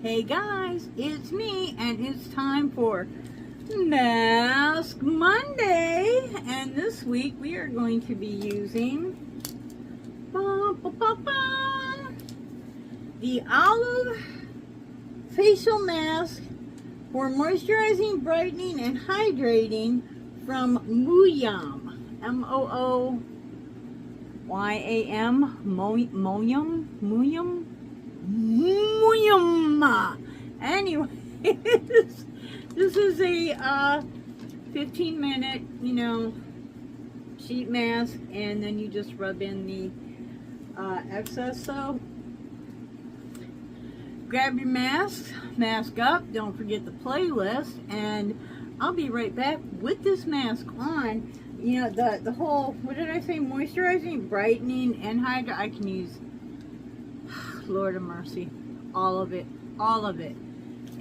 Hey guys, it's me, and it's time for Mask Monday. And this week we are going to be using the olive facial mask for moisturizing, brightening, and hydrating from Mooyam. M-O-O-Y-A-M. Mooyam. Anyway, this is a 15-minute, sheet mask, and then you just rub in the excess. So grab your mask up, don't forget the playlist, and I'll be right back with this mask on. The whole, what did I say, moisturizing, brightening, and hydrating. I can use, Lord of mercy, all of it.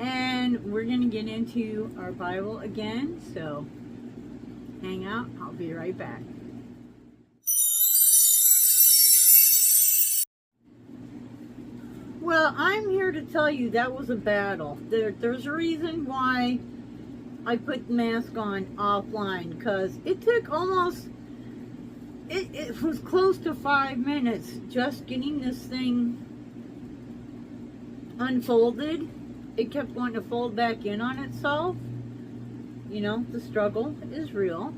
And we're going to get into our Bible again, so hang out. I'll be right back. Well, I'm here to tell you that was a battle. There's a reason why I put the mask on offline, because it took almost, it was close to 5 minutes just getting this thing unfolded. It kept wanting to fold back in on itself. The struggle is real.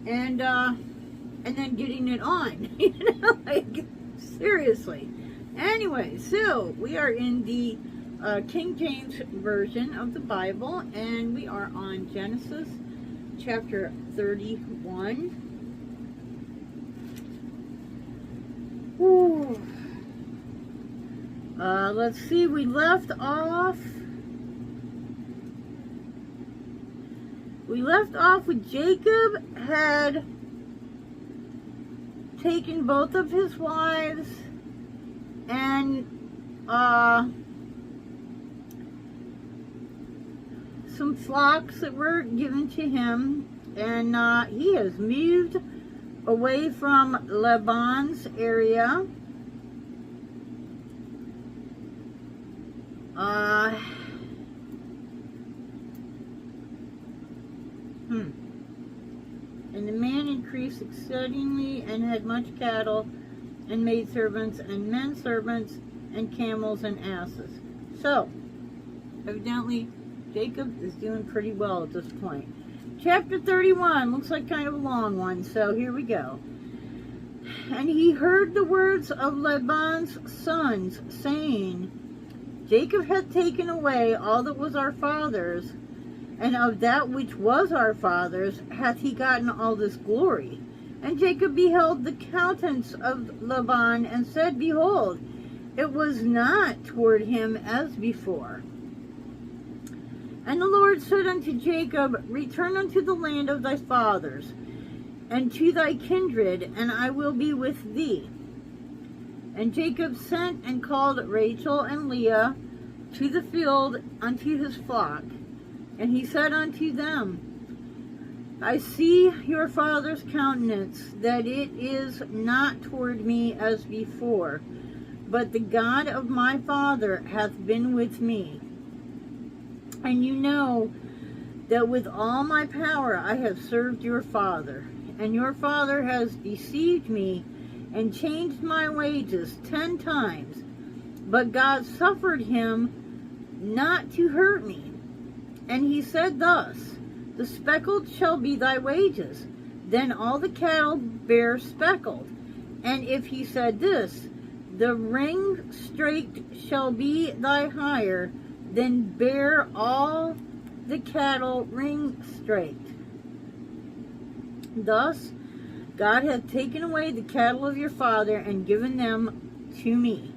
And then getting it on. Like, seriously. Anyway, so we are in the King James Version of the Bible, and we are on Genesis chapter 31. Ooh. Let's see, we left off with Jacob had taken both of his wives and some flocks that were given to him, and he has moved away from Laban's area. And the man increased exceedingly and had much cattle and maidservants and men servants and camels and asses. So, evidently, Jacob is doing pretty well at this point. Chapter 31 looks like kind of a long one, so here we go. And he heard the words of Laban's sons, saying, Jacob hath taken away all that was our father's, and of that which was our father's hath he gotten all this glory. And Jacob beheld the countenance of Laban, and said, Behold, it was not toward him as before. And the Lord said unto Jacob, Return unto the land of thy fathers, and to thy kindred, and I will be with thee. And Jacob sent and called Rachel and Leah to the field unto his flock. And he said unto them, I see your father's countenance, that it is not toward me as before, but the God of my father hath been with me. And you know that with all my power I have served your father, and your father has deceived me and changed my wages 10 times, but God suffered him not to hurt me. And he said thus, The speckled shall be thy wages. Then all the cattle bear speckled. And if he said this, The ring straked shall be thy hire, then bear all the cattle ring straked. Thus God hath taken away the cattle of your father, and given them to me.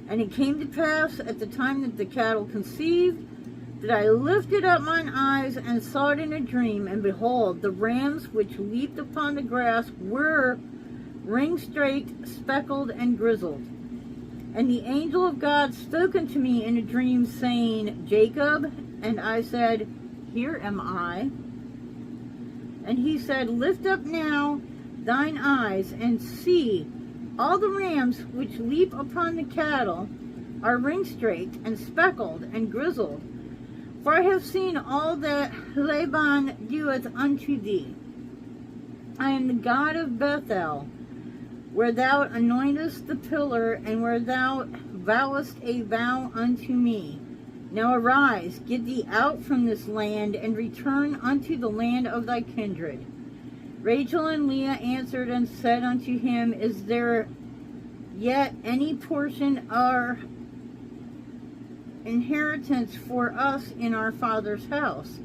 And it came to pass at the time that the cattle conceived, that I lifted up mine eyes and saw it in a dream, and behold, the rams which leaped upon the grass were ring-straked, speckled, and grizzled. And the angel of God spoke unto me in a dream, saying, Jacob. And I said, Here am I. And he said, Lift up now thine eyes, and see all the rams which leap upon the cattle, are ring-straked and speckled and grizzled. For I have seen all that Laban doeth unto thee. I am the God of Bethel, where thou anointest the pillar, and where thou vowest a vow unto me. Now arise, get thee out from this land, and return unto the land of thy kindred. Rachel and Leah answered and said unto him, Is there yet any portion or inheritance for us in our father's house?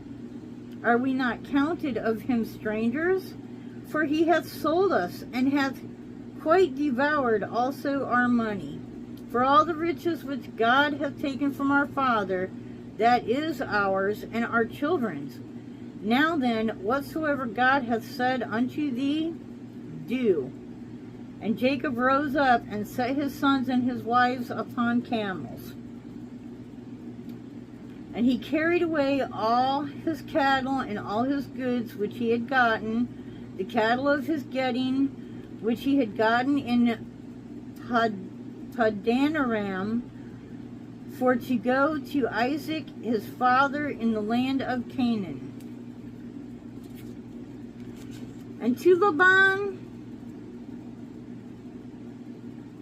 Are we not counted of him strangers? For he hath sold us, and hath quite devoured also our money. For all the riches which God hath taken from our father, that is ours and our children's. Now then, whatsoever God hath said unto thee, do. And Jacob rose up and set his sons and his wives upon camels. And he carried away all his cattle and all his goods which he had gotten, the cattle of his getting, which he had gotten in Padanaram, for to go to Isaac his father in the land of Canaan. And to Laban,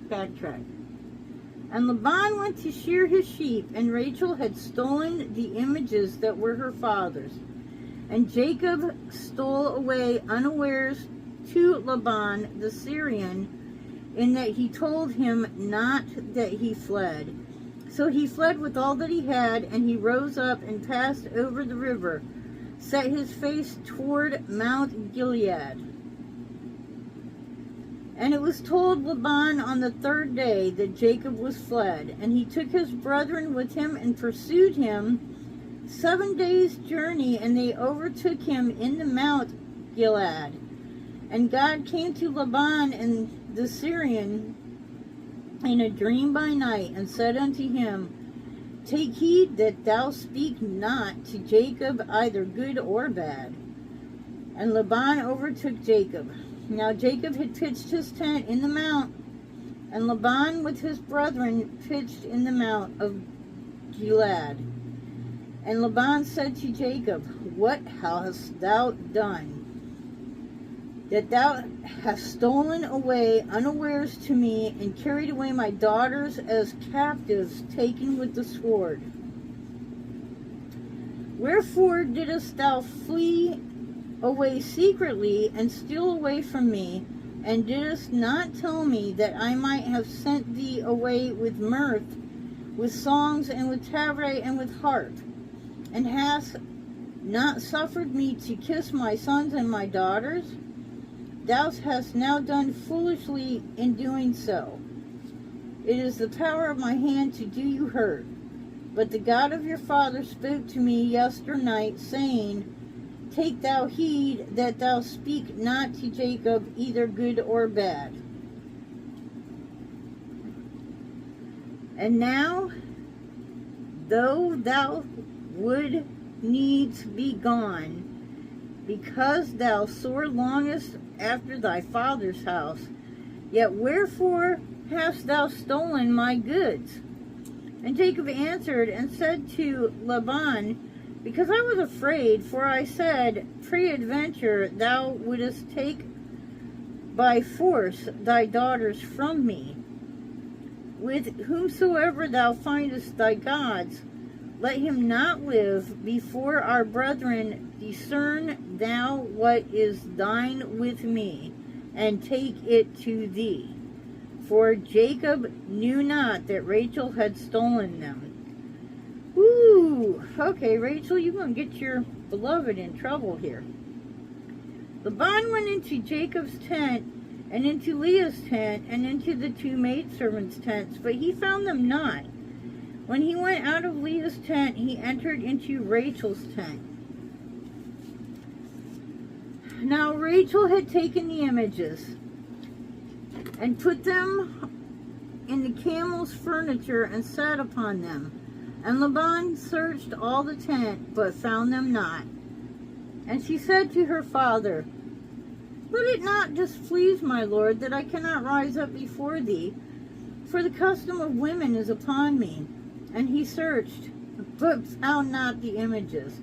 backtrack. And Laban went to shear his sheep, and Rachel had stolen the images that were her father's. And Jacob stole away unawares to Laban the Syrian, in that he told him not that he fled. So he fled with all that he had, and he rose up and passed over the river, set his face toward Mount Gilead. And it was told Laban on the third day that Jacob was fled, and he took his brethren with him and pursued him 7 days' journey, and they overtook him in the Mount Gilead. And God came to Laban and the Syrian in a dream by night, and said unto him, Take heed that thou speak not to Jacob either good or bad. And Laban overtook Jacob. Now Jacob had pitched his tent in the mount, and Laban with his brethren pitched in the mount of Gilead. And Laban said to Jacob, What hast thou done, that thou hast stolen away unawares to me, and carried away my daughters as captives taken with the sword? Wherefore didst thou flee away secretly, and steal away from me, and didst not tell me that I might have sent thee away with mirth, with songs, and with tabret, and with harp, and hast not suffered me to kiss my sons and my daughters? Thou hast now done foolishly in doing so. It is the power of my hand to do you hurt. But the God of your father spoke to me yesternight, saying, Take thou heed that thou speak not to Jacob either good or bad. And now, though thou would needs be gone, because thou sore longest after thy father's house, yet wherefore hast thou stolen my goods? And Jacob answered and said to Laban, Because I was afraid, for I said, Peradventure thou wouldest take by force thy daughters from me. With whomsoever thou findest thy gods, let him not live before our brethren. Discern thou what is thine with me, and take it to thee. For Jacob knew not that Rachel had stolen them. Woo! Okay, Rachel, you're going to get your beloved in trouble here. Laban went into Jacob's tent, and into Leah's tent, and into the two maidservants' tents, but he found them not. When he went out of Leah's tent, he entered into Rachel's tent. Now Rachel had taken the images and put them in the camel's furniture and sat upon them. And Laban searched all the tent, but found them not. And she said to her father, Let it not displease my lord that I cannot rise up before thee. for the custom of women is upon me. And he searched, but found not the images.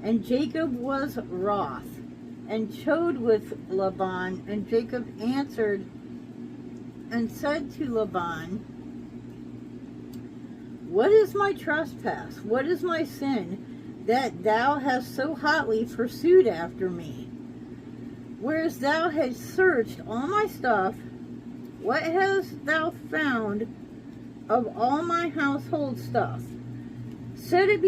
And Jacob was wroth, and chode with Laban. And Jacob answered and said to Laban, what is my trespass? What is my sin, that thou hast so hotly pursued after me? Whereas thou hast searched all my stuff, what hast thou found of all my household stuff? Set it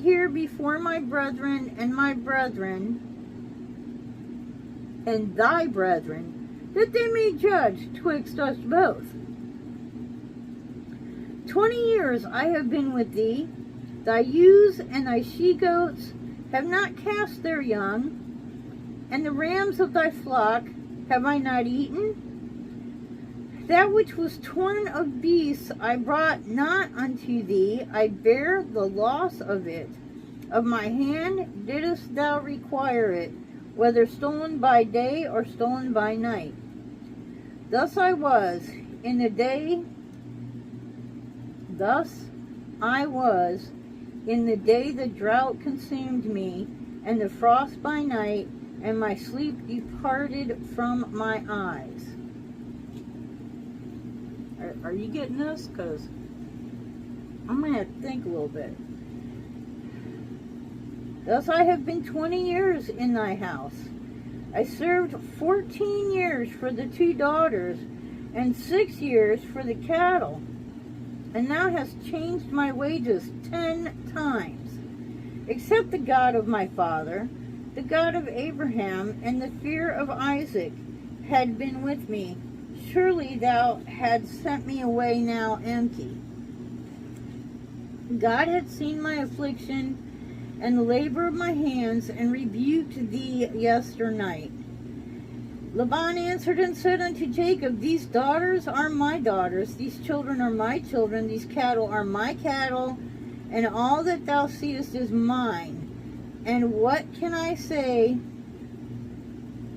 here before my brethren and thy brethren, that they may judge twixt us both. 20 years I have been with thee, thy ewes and thy she-goats have not cast their young, and the rams of thy flock have I not eaten? That which was torn of beasts I brought not unto thee, I bear the loss of it. Of my hand didst thou require it, whether stolen by day or stolen by night. Thus I was in the day the drought consumed me, and the frost by night, and my sleep departed from my eyes. Are you getting this? Because I'm going to have to think a little bit. Thus I have been 20 years in thy house. I served 14 years for the 2 daughters, and 6 years for the cattle. And thou hast changed my wages 10 times. Except the God of my father, the God of Abraham, and the fear of Isaac had been with me, surely thou hadst sent me away now empty. God had seen my affliction and the labor of my hands, and rebuked thee yesternight. Laban answered and said unto Jacob, these daughters are my daughters, these children are my children, these cattle are my cattle, and all that thou seest is mine. And what can I say,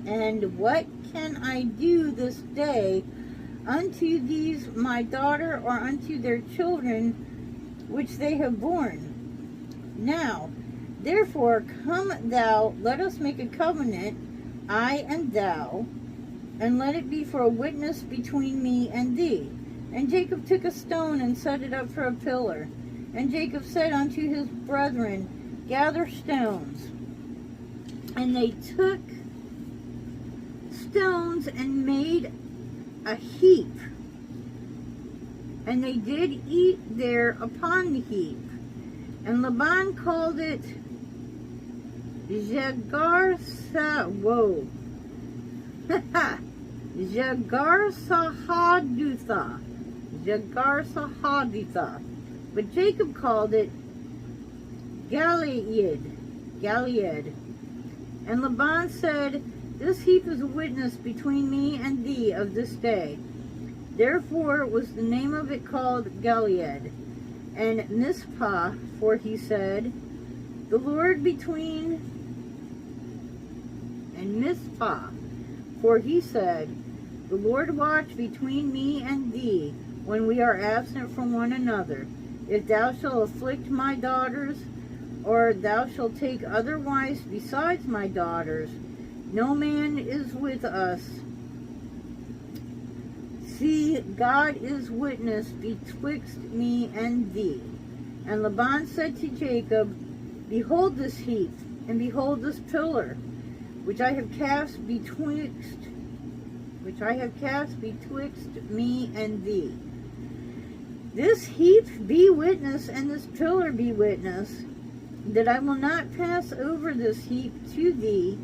and what can I do this day unto these my daughter, or unto their children which they have borne? Now, therefore, come thou, let us make a covenant, I and thou, and let it be for a witness between me and thee. And Jacob took a stone and set it up for a pillar. And Jacob said unto his brethren, gather stones. And they took stones and made a heap. And they did eat there upon the heap. And Laban called it Jagar Sahadutha. But Jacob called it Gilead. And Laban said, this heap is a witness between me and thee of this day. Therefore was the name of it called Gilead. And Mizpah, for he said, the Lord between, and Mizpah, for he said, the Lord watch between me and thee when we are absent from one another. If thou shalt afflict my daughters, or thou shalt take other wives besides my daughters, no man is with us. See, God is witness betwixt me and thee. And Laban said to Jacob, behold this heap, and behold this pillar, which I have cast betwixt me and thee. This heap be witness, and this pillar be witness, that I will not pass over this heap to thee,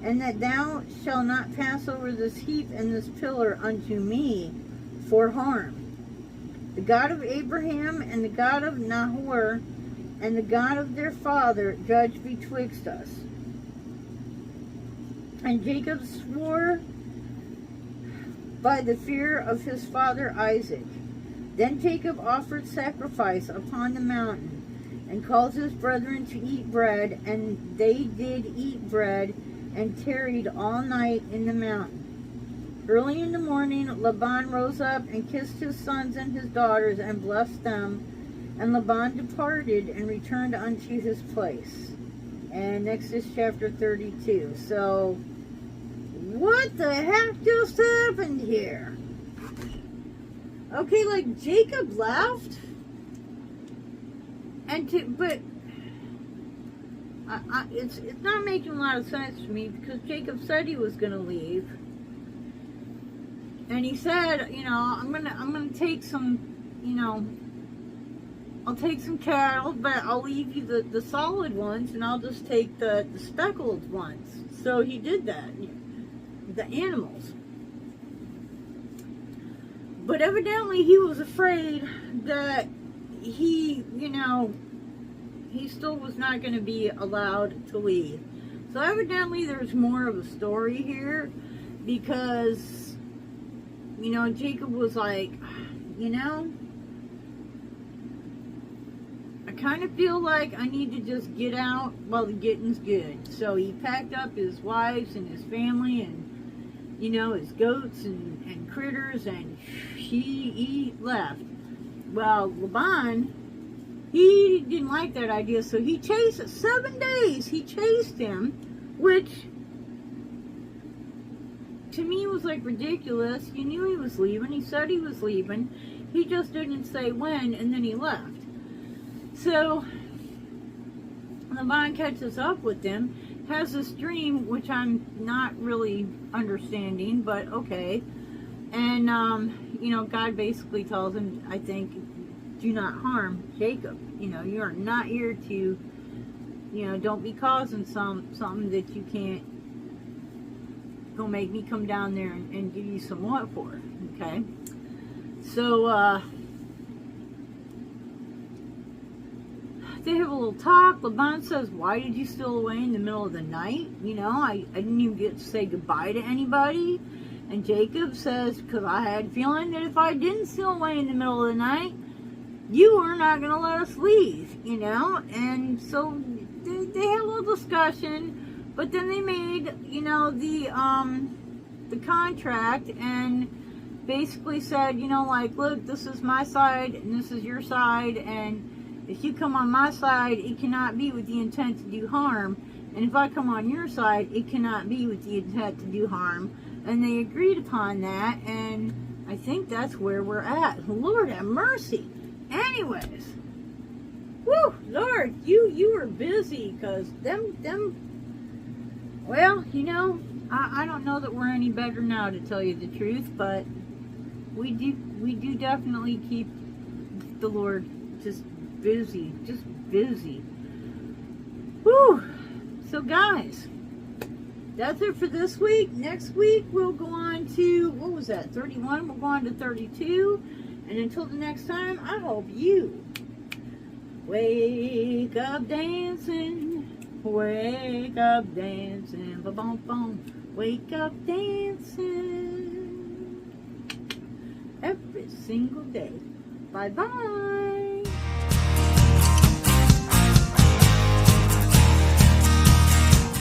and that thou shalt not pass over this heap and this pillar unto me for harm. The God of Abraham and the God of Nahor and the God of their father judge betwixt us. And Jacob swore by the fear of his father Isaac. Then Jacob offered sacrifice upon the mountain, and called his brethren to eat bread, and they did eat bread, and tarried all night in the mountain. Early in the morning, Laban rose up and kissed his sons and his daughters and blessed them. And Laban departed and returned unto his place. And next is chapter 32. So, what the heck just happened here? Okay, like Jacob left, but it's not making a lot of sense to me, because Jacob said he was going to leave, and he said, you know, I'm gonna take some, you know, I'll take some cattle, but I'll leave you the solid ones, and I'll just take the speckled ones. So he did that, the animals. But evidently he was afraid that he, you know, he still was not going to be allowed to leave. So evidently there's more of a story here, because, you know, Jacob was like, you know, I kind of feel like I need to just get out while the getting's good. So he packed up his wives and his family and, you know, his goats and critters, and he left. Well, Laban, he didn't like that idea, so he chased it. 7 days he chased him, which to me was like ridiculous. He knew he was leaving. He said he was leaving. He just didn't say when, and then he left. So Laban catches up with them, has this dream, which I'm not really understanding, but okay. And, you know, God basically tells him, I think, do not harm Jacob. You know, you are not here to, you know, don't be causing something that you can't go make me come down there and give you some what for, okay? So, they have a little talk. Laban says, why did you steal away in the middle of the night? You know, I didn't even get to say goodbye to anybody. And Jacob says, because I had a feeling that if I didn't steal away in the middle of the night, you were not going to let us leave, you know. And so they had a little discussion, but then they made, you know, the contract, and basically said, you know, like, look, this is my side and this is your side, and if you come on my side, it cannot be with the intent to do harm, and if I come on your side, it cannot be with the intent to do harm. And they agreed upon that, and I think that's where we're at. Lord have mercy. Anyways, whoo, Lord, you were busy, because them, well, you know, I don't know that we're any better now, to tell you the truth, but we do definitely keep the Lord just busy. Whew. So guys, that's it for this week. Next week we'll go on to, what was that, 31? We'll go on to 32. And until the next time, I hope you wake up dancing, ba-bum-bum, wake up dancing every single day. Bye-bye.